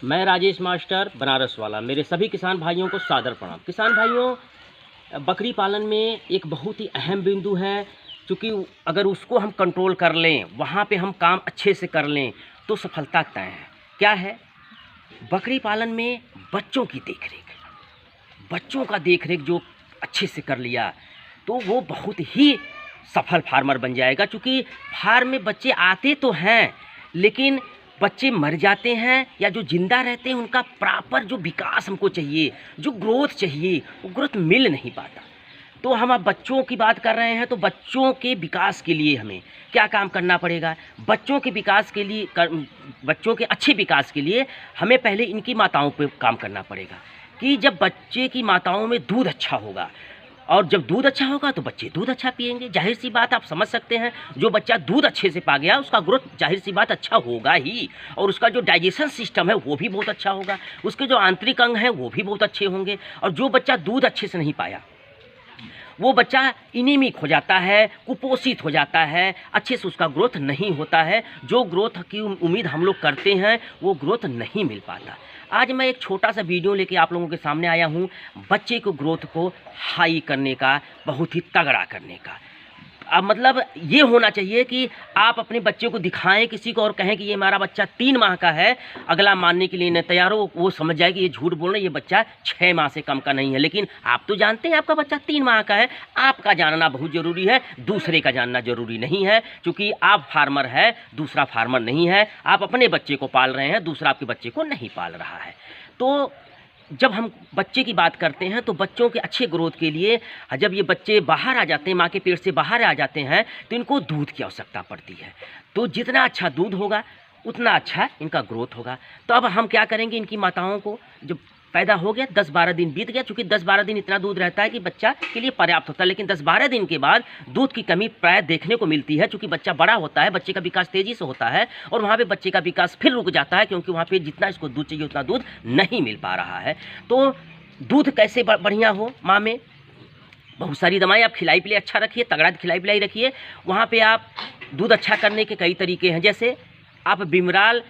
मैं राजेश मास्टर बनारस वाला मेरे सभी किसान भाइयों को सादर प्रणाम। किसान भाइयों, बकरी पालन में एक बहुत ही अहम बिंदु है, क्योंकि अगर उसको हम कंट्रोल कर लें, वहाँ पे हम काम अच्छे से कर लें तो सफलता तय है। क्या है? बकरी पालन में बच्चों की देखरेख, बच्चों का देखरेख जो अच्छे से कर लिया तो वो बहुत ही सफल फार्मर बन जाएगा। क्योंकि फार्म में बच्चे आते तो हैं, लेकिन बच्चे मर जाते हैं या जो जिंदा रहते हैं उनका प्रॉपर जो विकास हमको चाहिए, जो ग्रोथ चाहिए, वो ग्रोथ मिल नहीं पाता। तो हम अब बच्चों की बात कर रहे हैं, तो बच्चों के विकास के लिए हमें क्या काम करना पड़ेगा? बच्चों के विकास के लिए बच्चों के अच्छे विकास के लिए हमें पहले इनकी माताओं पे काम करना पड़ेगा। कि जब बच्चे की माताओं में दूध अच्छा होगा, और जब दूध अच्छा होगा तो बच्चे दूध अच्छा पिएंगे। जाहिर सी बात आप समझ सकते हैं, जो बच्चा दूध अच्छे से पा गया उसका ग्रोथ जाहिर सी बात अच्छा होगा ही, और उसका जो डाइजेशन सिस्टम है वो भी बहुत अच्छा होगा, उसके जो आंतरिक अंग हैं वो भी बहुत अच्छे होंगे। और जो बच्चा दूध अच्छे से नहीं पाया वो बच्चा इनेमिक हो जाता है, कुपोषित हो जाता है, अच्छे से उसका ग्रोथ नहीं होता है। जो ग्रोथ की उम्मीद हम लोग करते हैं वो ग्रोथ नहीं मिल पाता। आज मैं एक छोटा सा वीडियो लेके आप लोगों के सामने आया हूँ, बच्चे को ग्रोथ को हाई करने का, बहुत ही तगड़ा करने का। अब मतलब ये होना चाहिए कि आप अपने बच्चे को दिखाएं किसी को और कहें कि ये हमारा बच्चा 3 माह का है, अगला मानने के लिए न तैयार हो, वो समझ जाए कि ये झूठ बोल रहे हैं, ये बच्चा 6 माह से कम का नहीं है। लेकिन आप तो जानते हैं आपका बच्चा 3 माह का है। आपका जानना बहुत ज़रूरी है, दूसरे का जानना ज़रूरी नहीं है। क्योंकि आप फार्मर है, दूसरा फार्मर नहीं है। आप अपने बच्चे को पाल रहे हैं, दूसरा आपके बच्चे को नहीं पाल रहा है। तो जब हम बच्चे की बात करते हैं तो बच्चों के अच्छे ग्रोथ के लिए जब ये बच्चे बाहर आ जाते हैं, माँ के पेट से बाहर आ जाते हैं, तो इनको दूध की आवश्यकता पड़ती है। तो जितना अच्छा दूध होगा उतना अच्छा इनका ग्रोथ होगा। तो अब हम क्या करेंगे, इनकी माताओं को जब पैदा हो गया, 10-12 दिन बीत गया, चूँकि 10-12 दिन इतना दूध रहता है कि बच्चा के लिए पर्याप्त होता है। लेकिन 10-12 दिन के बाद दूध की कमी प्राय देखने को मिलती है, क्योंकि बच्चा बड़ा होता है, बच्चे का विकास तेज़ी से होता है, और वहाँ पे बच्चे का विकास फिर रुक जाता है, क्योंकि वहाँ पे जितना इसको दूध चाहिए उतना दूध नहीं मिल पा रहा है। तो दूध कैसे बढ़िया हो? माँ में बहुत सारी दवाएँ आप खिलाई पिलाई अच्छा रखिए, तगड़ा खिलाई पिलाई रखिए। वहाँ पर आप दूध अच्छा करने के कई तरीके हैं। जैसे आप बिमराल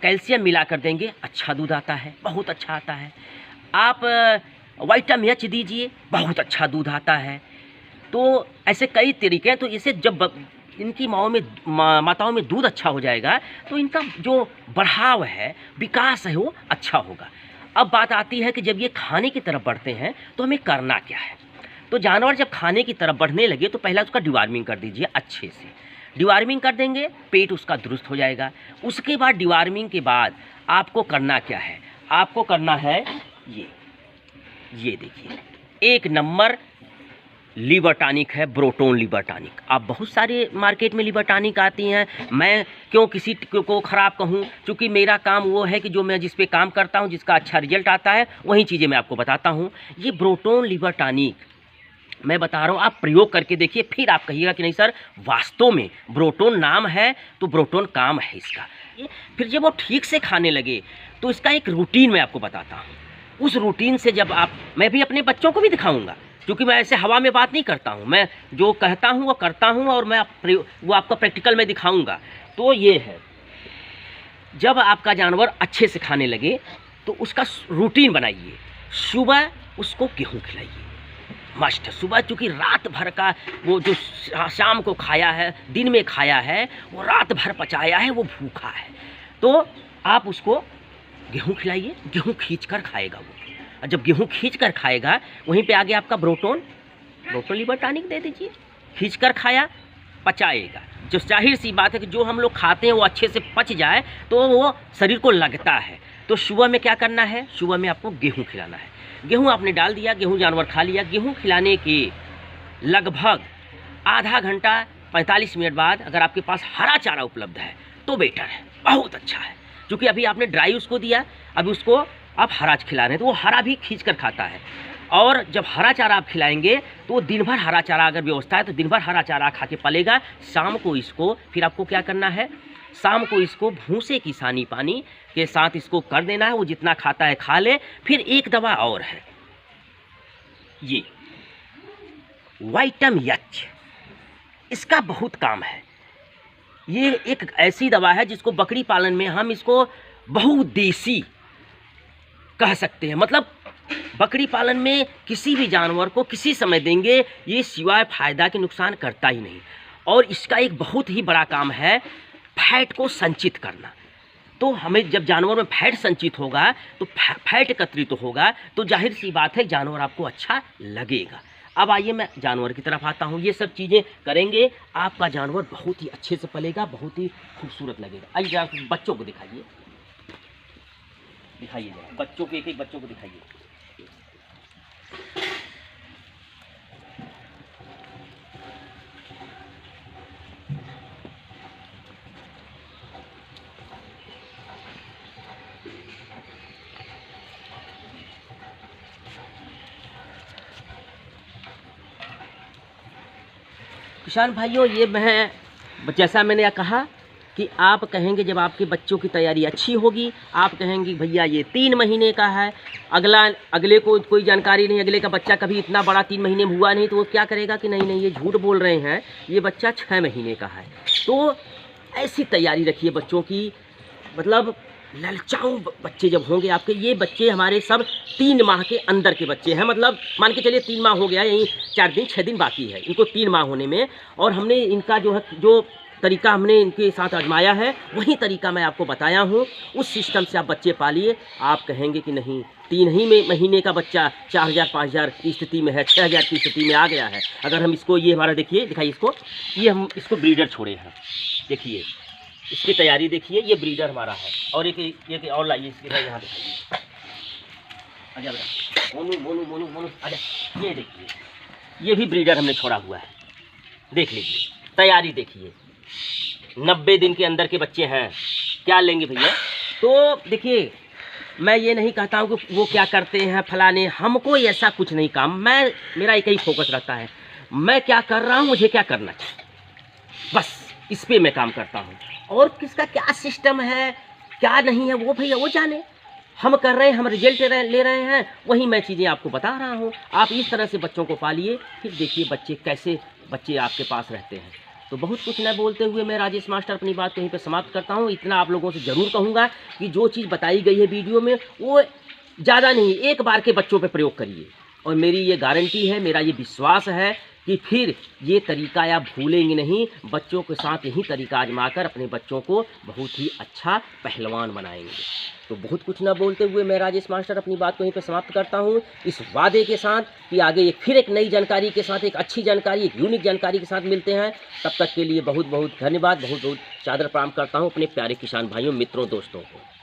कैल्शियम मिला कर देंगे, अच्छा दूध आता है, बहुत अच्छा आता है। आप विटामिन एच दीजिए, बहुत अच्छा दूध आता है। तो ऐसे कई तरीके हैं। तो इसे जब इनकी माताओं में दूध अच्छा हो जाएगा तो इनका जो बढ़ाव है, विकास है, वो अच्छा होगा। अब बात आती है कि जब ये खाने की तरफ बढ़ते हैं तो हमें करना क्या है। तो जानवर जब खाने की तरफ बढ़ने लगे तो पहला उसका डिवॉर्मिंग कर दीजिए। अच्छे से डिवॉर्मिंग कर देंगे, पेट उसका दुरुस्त हो जाएगा। उसके बाद डिवॉर्मिंग के बाद आपको करना क्या है? आपको करना है ये देखिए, 1 नंबर लीवर टॉनिक है, ब्रोटोन लीवर टॉनिक। आप बहुत सारे मार्केट में लीवर टॉनिक आती हैं, मैं क्यों किसी को ख़राब कहूँ, क्योंकि मेरा काम वो है कि जो मैं जिस पे काम करता हूँ, जिसका अच्छा रिजल्ट आता है, वही चीज़ें मैं आपको बताता हूँ। ये ब्रोटोन लीवर टॉनिक मैं बता रहा हूँ, आप प्रयोग करके देखिए, फिर आप कहिएगा कि नहीं सर वास्तव में ब्रोटोन नाम है तो ब्रोटोन काम है इसका। फिर जब वो ठीक से खाने लगे तो इसका एक रूटीन मैं आपको बताता हूँ। उस रूटीन से जब मैं भी अपने बच्चों को भी दिखाऊंगा, क्योंकि मैं ऐसे हवा में बात नहीं करता हूँ, मैं जो कहता हूँ वो करता हूँ, और मैं वो आपका प्रैक्टिकल में दिखाऊंगा। तो ये है, जब आपका जानवर अच्छे से खाने लगे तो उसका रूटीन बनाइए। सुबह उसको गेहूँ खिलाइए, मस्ट। सुबह चूँकि रात भर का वो जो शाम को खाया है, दिन में खाया है, वो रात भर पचाया है, वो भूखा है, तो आप उसको गेहूँ खिलाइए। गेहूँ खींच कर खाएगा वो, और जब गेहूँ खींच कर खाएगा वहीं पे आगे आपका ब्रोटोन लीवर टॉनिक दे दीजिए। खींच कर खाया, पचाएगा। जो जाहिर सी बात है कि जो हम लोग खाते हैं वो अच्छे से पच जाए तो वो शरीर को लगता है। तो सुबह में क्या करना है? सुबह में आपको गेहूँ खिलाना है। गेहूँ आपने डाल दिया, गेहूँ जानवर खा लिया। गेहूँ खिलाने के लगभग आधा घंटा 45 मिनट बाद अगर आपके पास हरा चारा उपलब्ध है तो बेटर है, बहुत अच्छा है। क्योंकि अभी आपने ड्राई उसको दिया, अभी उसको आप हरा खिला रहे हैं, तो वो हरा भी खींच कर खाता है। और जब हरा चारा आप खिलाएंगे तो दिन भर हरा चारा अगर व्यवस्था है तो दिन भर हरा चारा खा के पलेगा। शाम को इसको फिर आपको क्या करना है? शाम को इसको भूसे की सानी पानी के साथ इसको कर देना है। वो जितना खाता है खा ले। फिर एक दवा और है, ये विटामिन एच, इसका बहुत काम है। ये एक ऐसी दवा है जिसको बकरी पालन में हम इसको बहुउद्देशीय कह सकते हैं। मतलब बकरी पालन में किसी भी जानवर को किसी समय देंगे, ये सिवाय फायदा के नुकसान करता ही नहीं। और इसका एक बहुत ही बड़ा काम है फैट को संचित करना। तो हमें जब जानवर में फैट संचित होगा तो फैट एकत्रित तो होगा, तो जाहिर सी बात है जानवर आपको अच्छा लगेगा। अब आइए मैं जानवर की तरफ आता हूँ। ये सब चीज़ें करेंगे आपका जानवर बहुत ही अच्छे से पलेगा, बहुत ही खूबसूरत लगेगा। आइए जरा बच्चों को दिखाइए, दिखाइए जरा बच्चों के, एक बच्चों को दिखाइए। किसान भाइयों, ये मैं जैसा मैंने कहा कि आप कहेंगे जब आपके बच्चों की तैयारी अच्छी होगी, आप कहेंगे भैया ये 3 महीने का है, अगले को कोई जानकारी नहीं, अगले का बच्चा कभी इतना बड़ा 3 महीने में हुआ नहीं, तो वो क्या करेगा कि नहीं ये झूठ बोल रहे हैं, ये बच्चा 6 महीने का है। तो ऐसी तैयारी रखिए बच्चों की। मतलब ललचाऊ बच्चे जब होंगे आपके, ये बच्चे हमारे सब 3 माह के अंदर के बच्चे हैं। मतलब मान के चलिए 3 माह हो गया, यही 4 दिन 6 दिन बाकी है इनको 3 माह होने में। और हमने इनका जो तरीका हमने इनके साथ आजमाया है, वही तरीका मैं आपको बताया हूँ। उस सिस्टम से आप बच्चे पालिए। आप कहेंगे कि नहीं 3 ही महीने का बच्चा 4000 5000 की स्थिति में है, 6000 की स्थिति में आ गया है। अगर हम इसको, ये हमारा देखिए, दिखाइए इसको, ये हम इसको ब्रीडर छोड़े हैं, देखिए इसकी तैयारी देखिए, ये ब्रीडर हमारा है। और एक और लाइए इसके भाई, यहाँ दिखाइए, आजा बेटा, मोनू आजा, ये देखिए, ये भी ब्रीडर हमने छोड़ा हुआ है। देख लीजिए तैयारी देखिए, 90 दिन के अंदर के बच्चे हैं। क्या लेंगे भैया? तो देखिए मैं ये नहीं कहता हूँ कि वो क्या करते हैं फलाने, हमको ऐसा कुछ नहीं काम, मेरा एक ही फोकस रहता है, मैं क्या कर रहा हूँ, मुझे क्या करना चाहिए, बस इस पे मैं काम करता हूँ। और किसका क्या सिस्टम है क्या नहीं है वो भैया वो जाने, हम कर रहे हैं, हम रिजल्ट ले रहे हैं, वही मैं चीज़ें आपको बता रहा हूँ। आप इस तरह से बच्चों को पालिए, फिर देखिए बच्चे कैसे बच्चे आपके पास रहते हैं। तो बहुत कुछ न बोलते हुए मैं राजेश मास्टर अपनी बात कहीं पे समाप्त करता हूँ। इतना आप लोगों से ज़रूर कहूँगा कि जो चीज़ बताई गई है वीडियो में, वो ज़्यादा नहीं, एक बार के बच्चों पे प्रयोग करिए। और मेरी ये गारंटी है, मेरा ये विश्वास है कि फिर ये तरीका आप भूलेंगे नहीं। बच्चों के साथ यही तरीका आजमाकर अपने बच्चों को बहुत ही अच्छा पहलवान बनाएंगे। तो बहुत कुछ ना बोलते हुए मैं राजेश मास्टर अपनी बात को यहीं पर समाप्त करता हूँ, इस वादे के साथ कि आगे फिर एक नई जानकारी के साथ, एक अच्छी जानकारी, एक यूनिक जानकारी के साथ मिलते हैं। तब तक के लिए बहुत बहुत धन्यवाद, बहुत बहुत सादर प्रणाम करता हूँ अपने प्यारे किसान भाइयों, मित्रों, दोस्तों को।